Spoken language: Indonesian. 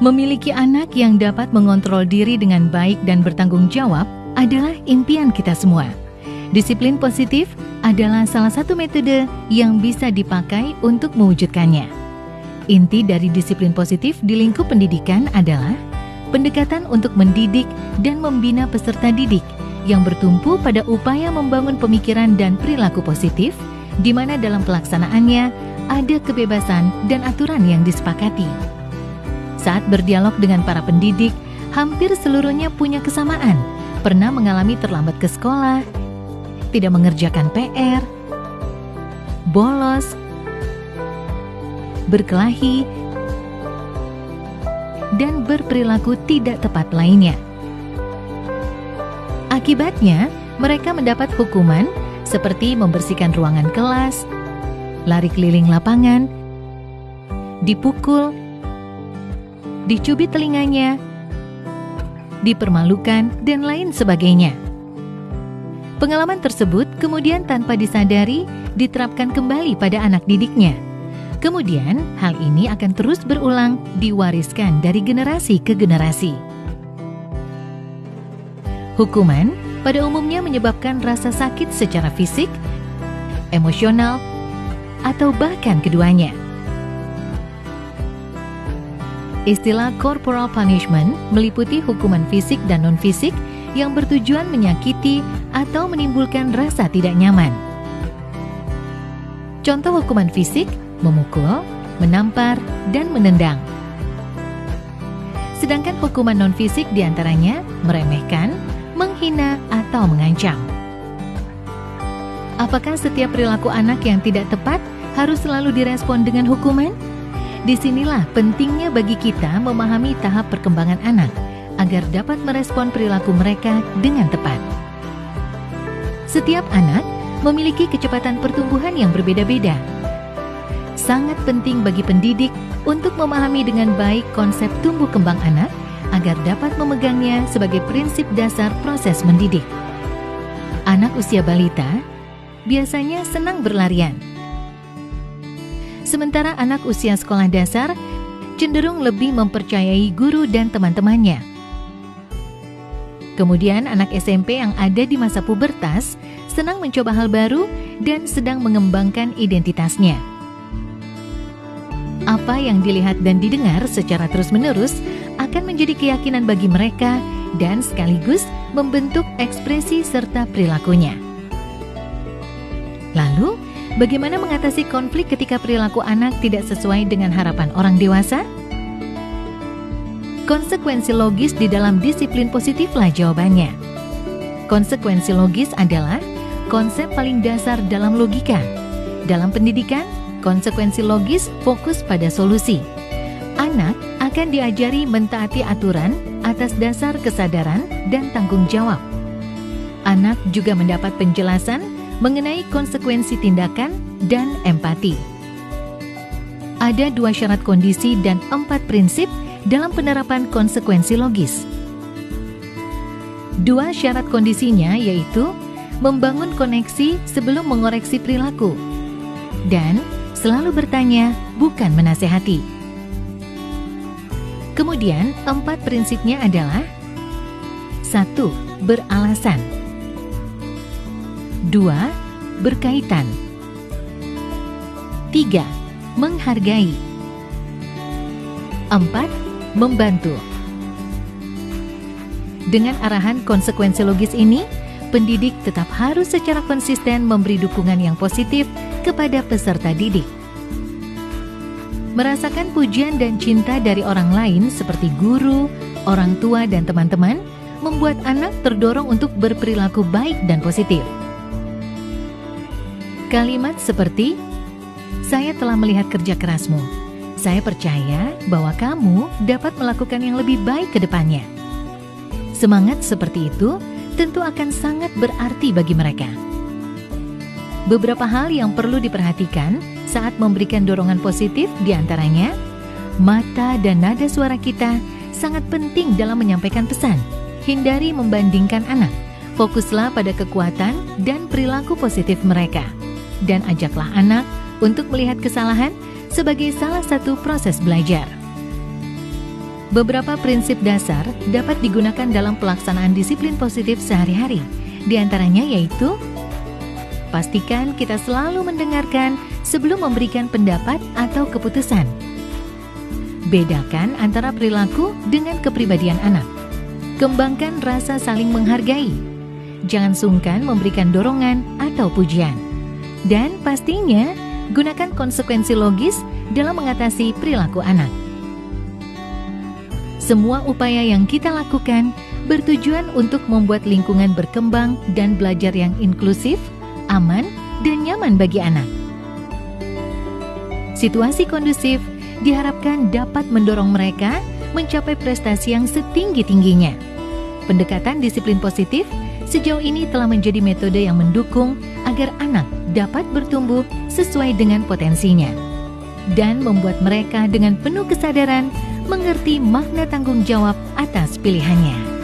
Memiliki anak yang dapat mengontrol diri dengan baik dan bertanggung jawab adalah impian kita semua. Disiplin positif adalah salah satu metode yang bisa dipakai untuk mewujudkannya. Inti dari disiplin positif di lingkup pendidikan adalah pendekatan untuk mendidik dan membina peserta didik yang bertumpu pada upaya membangun pemikiran dan perilaku positif, di mana dalam pelaksanaannya ada kebebasan dan aturan yang disepakati. Saat berdialog dengan para pendidik, hampir seluruhnya punya kesamaan, pernah mengalami terlambat ke sekolah, tidak mengerjakan PR, bolos, berkelahi, dan berperilaku tidak tepat lainnya. Akibatnya, mereka mendapat hukuman seperti membersihkan ruangan kelas, lari keliling lapangan, dipukul, dicubit telinganya, dipermalukan, dan lain sebagainya. Pengalaman tersebut kemudian tanpa disadari diterapkan kembali pada anak didiknya. Kemudian, hal ini akan terus berulang, diwariskan dari generasi ke generasi. Hukuman pada umumnya menyebabkan rasa sakit secara fisik, emosional, atau bahkan keduanya. Istilah corporal punishment meliputi hukuman fisik dan non-fisik yang bertujuan menyakiti atau menimbulkan rasa tidak nyaman. Contoh hukuman fisik: memukul, menampar, dan menendang. Sedangkan hukuman non-fisik diantaranya meremehkan, menghina, atau mengancam. Apakah setiap perilaku anak yang tidak tepat harus selalu direspon dengan hukuman? Disinilah pentingnya bagi kita memahami tahap perkembangan anak agar dapat merespon perilaku mereka dengan tepat. Setiap anak memiliki kecepatan pertumbuhan yang berbeda-beda. Sangat penting bagi pendidik untuk memahami dengan baik konsep tumbuh kembang anak agar dapat memegangnya sebagai prinsip dasar proses mendidik. Anak usia balita biasanya senang berlarian. Sementara anak usia sekolah dasar cenderung lebih mempercayai guru dan teman-temannya. Kemudian anak SMP yang ada di masa pubertas senang mencoba hal baru dan sedang mengembangkan identitasnya. Apa yang dilihat dan didengar secara terus-menerus akan menjadi keyakinan bagi mereka dan sekaligus membentuk ekspresi serta perilakunya. Lalu, bagaimana mengatasi konflik ketika perilaku anak tidak sesuai dengan harapan orang dewasa? Konsekuensi logis di dalam disiplin positiflah jawabannya. Konsekuensi logis adalah konsep paling dasar dalam logika. Dalam pendidikan, konsekuensi logis fokus pada solusi. Anak akan diajari mentaati aturan atas dasar kesadaran dan tanggung jawab. Anak juga mendapat penjelasan mengenai konsekuensi tindakan dan empati. Ada 2 syarat kondisi dan 4 prinsip dalam penerapan konsekuensi logis. 2 syarat kondisinya yaitu membangun koneksi sebelum mengoreksi perilaku dan selalu bertanya, bukan menasehati. Kemudian 4 prinsipnya adalah 1. Beralasan, 2. Berkaitan, 3. Menghargai, 4. Membantu. Dengan arahan konsekuensi logis ini, pendidik tetap harus secara konsisten memberi dukungan yang positif kepada peserta didik. Merasakan pujian dan cinta dari orang lain seperti guru, orang tua, dan teman-teman membuat anak terdorong untuk berperilaku baik dan positif. Kalimat seperti, "Saya telah melihat kerja kerasmu. Saya percaya bahwa kamu dapat melakukan yang lebih baik ke depannya." Semangat seperti itu tentu akan sangat berarti bagi mereka. Beberapa hal yang perlu diperhatikan saat memberikan dorongan positif diantaranya, mata dan nada suara kita sangat penting dalam menyampaikan pesan. Hindari membandingkan anak, fokuslah pada kekuatan dan perilaku positif mereka. Dan ajaklah anak untuk melihat kesalahan sebagai salah satu proses belajar. Beberapa prinsip dasar dapat digunakan dalam pelaksanaan disiplin positif sehari-hari. Di antaranya yaitu, pastikan kita selalu mendengarkan sebelum memberikan pendapat atau keputusan. Bedakan antara perilaku dengan kepribadian anak. Kembangkan rasa saling menghargai. Jangan sungkan memberikan dorongan atau pujian. Dan pastinya, gunakan konsekuensi logis dalam mengatasi perilaku anak. Semua upaya yang kita lakukan bertujuan untuk membuat lingkungan berkembang dan belajar yang inklusif, aman, dan nyaman bagi anak. Situasi kondusif diharapkan dapat mendorong mereka mencapai prestasi yang setinggi-tingginya. Pendekatan disiplin positif sejauh ini telah menjadi metode yang mendukung agar anak dapat bertumbuh sesuai dengan potensinya dan membuat mereka dengan penuh kesadaran mengerti makna tanggung jawab atas pilihannya.